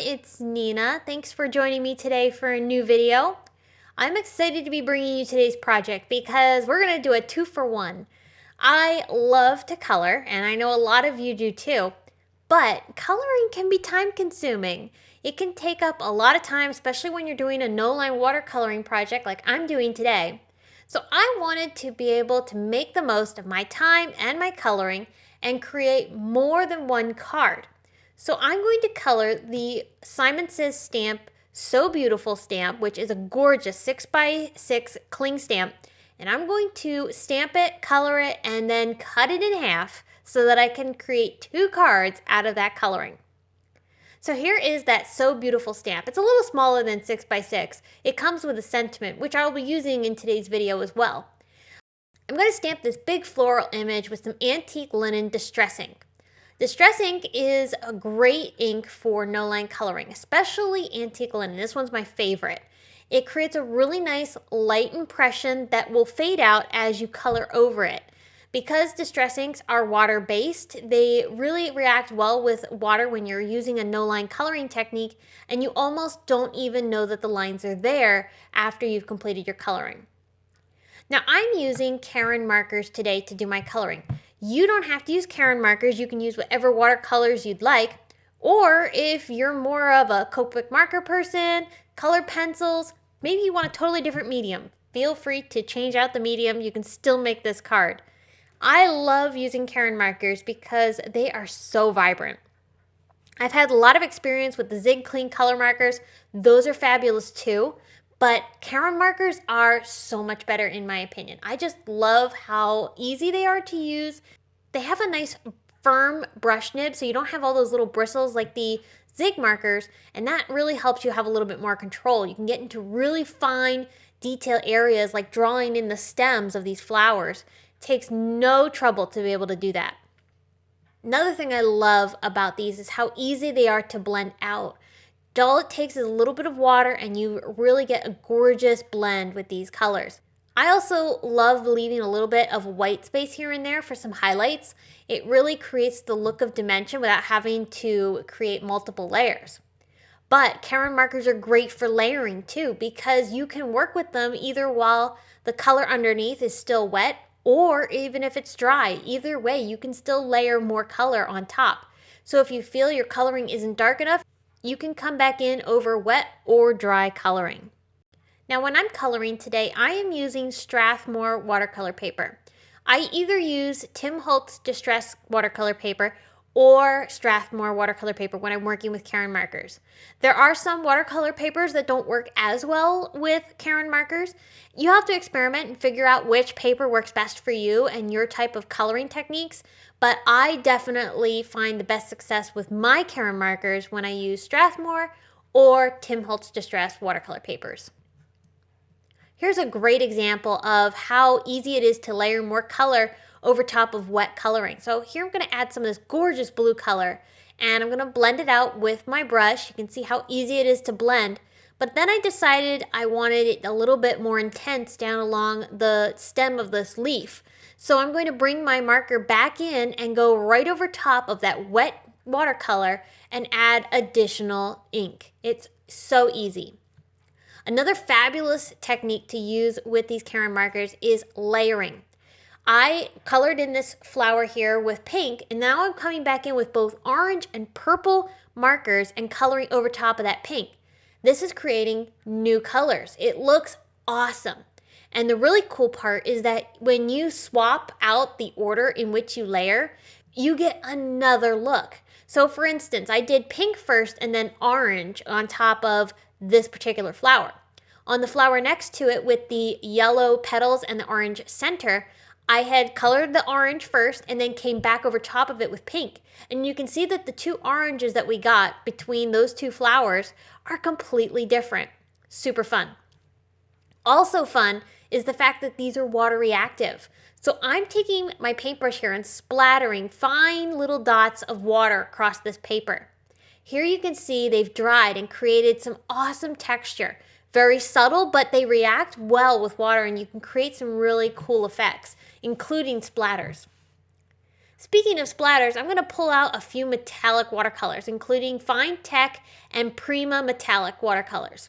it's Nina. Thanks for joining me today for a new video. I'm excited to be bringing you today's project because we're going to do a 2-for-1. I love to color, and I know a lot of you do too, but coloring can be time consuming. It can take up a lot of time, especially when you're doing a no-line watercoloring project like I'm doing today. So I wanted to be able to make the most of my time and my coloring and create more than one card. So I'm going to color the Simon Says Stamp So Beautiful stamp, which is a gorgeous 6x6 cling stamp. And I'm going to stamp it, color it, and then cut it in half so that I can create 2 cards out of that coloring. So here is that So Beautiful stamp. It's a little smaller than 6x6. It comes with a sentiment, which I'll be using in today's video as well. I'm going to stamp this big floral image with some antique linen distress ink. Distress ink is a great ink for no-line coloring, especially antique linen. This one's my favorite. It creates a really nice light impression that will fade out as you color over it. Because distress inks are water-based, they really react well with water when you're using a no-line coloring technique, and you almost don't even know that the lines are there after you've completed your coloring. Now I'm using Karin markers today to do my coloring. You don't have to use Karin markers. You can use whatever watercolors you'd like. Or if you're more of a Copic marker person, colored pencils, maybe you want a totally different medium. Feel free to change out the medium. You can still make this card. I love using Karin markers because they are so vibrant. I've had a lot of experience with the Zig Clean color markers. Those are fabulous too. But Karin markers are so much better in my opinion. I just love how easy they are to use. They have a nice firm brush nib, so you don't have all those little bristles like the Zig markers, and that really helps you have a little bit more control. You can get into really fine detail areas like drawing in the stems of these flowers. It takes no trouble to be able to do that. Another thing I love about these is how easy they are to blend out. All it takes is a little bit of water and you really get a gorgeous blend with these colors. I also love leaving a little bit of white space here and there for some highlights. It really creates the look of dimension without having to create multiple layers. But Karin markers are great for layering too because you can work with them either while the color underneath is still wet or even if it's dry. Either way, you can still layer more color on top. So if you feel your coloring isn't dark enough, you can come back in over wet or dry coloring. Now when I'm coloring today, I am using Strathmore watercolor paper. I either use Tim Holtz Distress watercolor paper or Strathmore watercolor paper when I'm working with Karin markers. There are some watercolor papers that don't work as well with Karin markers. You have to experiment and figure out which paper works best for you and your type of coloring techniques, but I definitely find the best success with my Karin markers when I use Strathmore or Tim Holtz Distress watercolor papers. Here's a great example of how easy it is to layer more color over top of wet coloring. So here I'm going to add some of this gorgeous blue color and I'm going to blend it out with my brush. You can see how easy it is to blend. But then I decided I wanted it a little bit more intense down along the stem of this leaf. So I'm going to bring my marker back in and go right over top of that wet watercolor and add additional ink. It's so easy. Another fabulous technique to use with these Karin markers is layering. I colored in this flower here with pink, and now I'm coming back in with both orange and purple markers and coloring over top of that pink. This is creating new colors. It looks awesome. And the really cool part is that when you swap out the order in which you layer, you get another look. So for instance, I did pink first and then orange on top of this particular flower. On the flower next to it with the yellow petals and the orange center, I had colored the orange first and then came back over top of it with pink. And you can see that the 2 oranges that we got between those 2 flowers are completely different. Super fun. Also fun is the fact that these are water reactive. So I'm taking my paintbrush here and splattering fine little dots of water across this paper. Here you can see they've dried and created some awesome texture. Very subtle, but they react well with water and you can create some really cool effects, including splatters. Speaking of splatters, I'm going to pull out a few metallic watercolors, including Finetec and Prima metallic watercolors.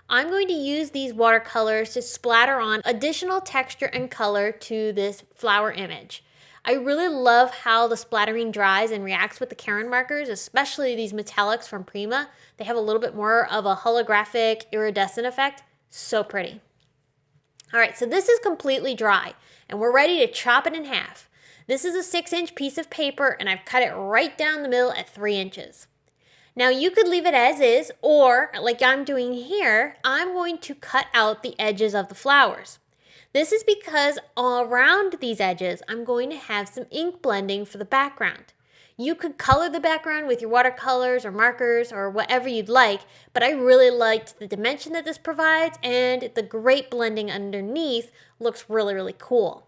I'm going to use these watercolors to splatter on additional texture and color to this flower image. I really love how the splattering dries and reacts with the Karin markers, especially these metallics from Prima. They have a little bit more of a holographic iridescent effect. So pretty. All right, so this is completely dry, and we're ready to chop it in half. This is a 6-inch piece of paper, and I've cut it right down the middle at 3 inches. Now you could leave it as is, or like I'm doing here, I'm going to cut out the edges of the flowers. This is because around these edges, I'm going to have some ink blending for the background. You could color the background with your watercolors or markers or whatever you'd like, but I really liked the dimension that this provides, and the great blending underneath looks really, really cool.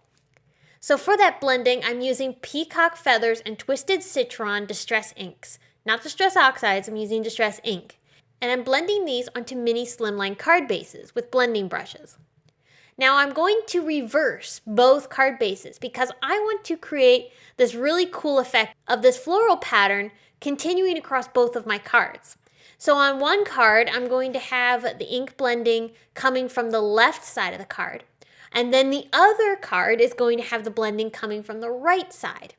So for that blending, I'm using Peacock Feathers and Twisted Citron Distress Inks. Not Distress Oxides, I'm using Distress Ink. And I'm blending these onto mini slimline card bases with blending brushes. Now I'm going to reverse both card bases because I want to create this really cool effect of this floral pattern continuing across both of my cards. So on one card, I'm going to have the ink blending coming from the left side of the card. And then the other card is going to have the blending coming from the right side.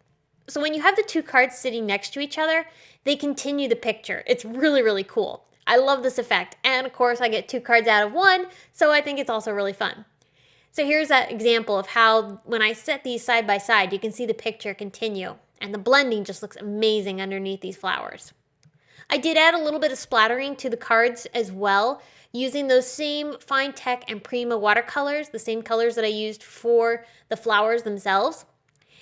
So when you have the two cards sitting next to each other, they continue the picture. It's really, really cool. I love this effect. And of course, I get 2 cards out of 1, so I think it's also really fun. So here's that example of how when I set these side by side, you can see the picture continue. And the blending just looks amazing underneath these flowers. I did add a little bit of splattering to the cards as well, using those same Finetec and Prima watercolors, the same colors that I used for the flowers themselves.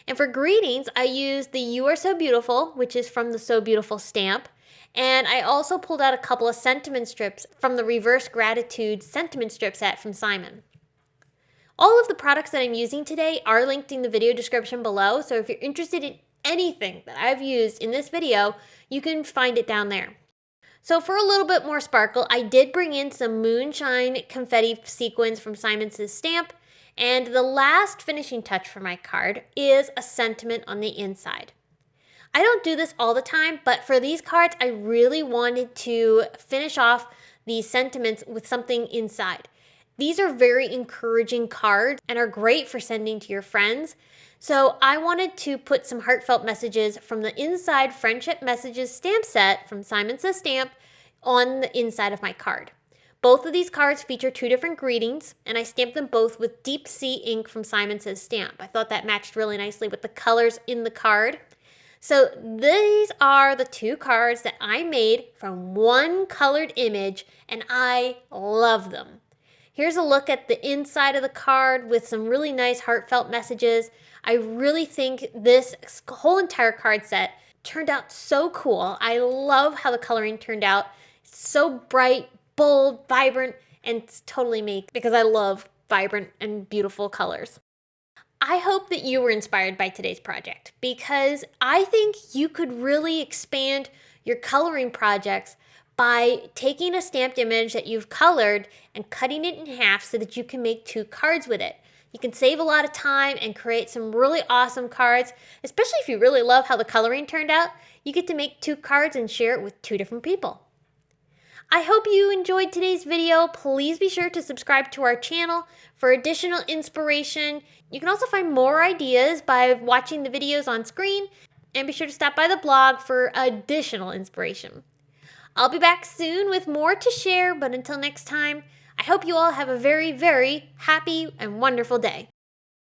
And for greetings, I used the You Are So Beautiful, which is from the So Beautiful stamp. And I also pulled out a couple of sentiment strips from the Reverse Gratitude sentiment strip set from Simon. All of the products that I'm using today are linked in the video description below, so if you're interested in anything that I've used in this video, you can find it down there. So for a little bit more sparkle, I did bring in some Moonshine confetti sequins from Simon Says stamp, and the last finishing touch for my card is a sentiment on the inside. I don't do this all the time, but for these cards, I really wanted to finish off these sentiments with something inside. These are very encouraging cards and are great for sending to your friends. So I wanted to put some heartfelt messages from the Inside Friendship Messages stamp set from Simon Says Stamp on the inside of my card. Both of these cards feature 2 different greetings, and I stamped them both with Deep Sea ink from Simon Says Stamp. I thought that matched really nicely with the colors in the card. So these are the 2 cards that I made from one colored image, and I love them. Here's a look at the inside of the card with some really nice heartfelt messages. I really think this whole entire card set turned out so cool. I love how the coloring turned out. It's so bright, bold, vibrant, and it's totally me because I love vibrant and beautiful colors. I hope that you were inspired by today's project because I think you could really expand your coloring projects by taking a stamped image that you've colored and cutting it in half so that you can make 2 cards with it. You can save a lot of time and create some really awesome cards, especially if you really love how the coloring turned out. You get to make 2 cards and share it with 2 different people. I hope you enjoyed today's video. Please be sure to subscribe to our channel for additional inspiration. You can also find more ideas by watching the videos on screen, and be sure to stop by the blog for additional inspiration. I'll be back soon with more to share, but until next time, I hope you all have a very, very happy and wonderful day.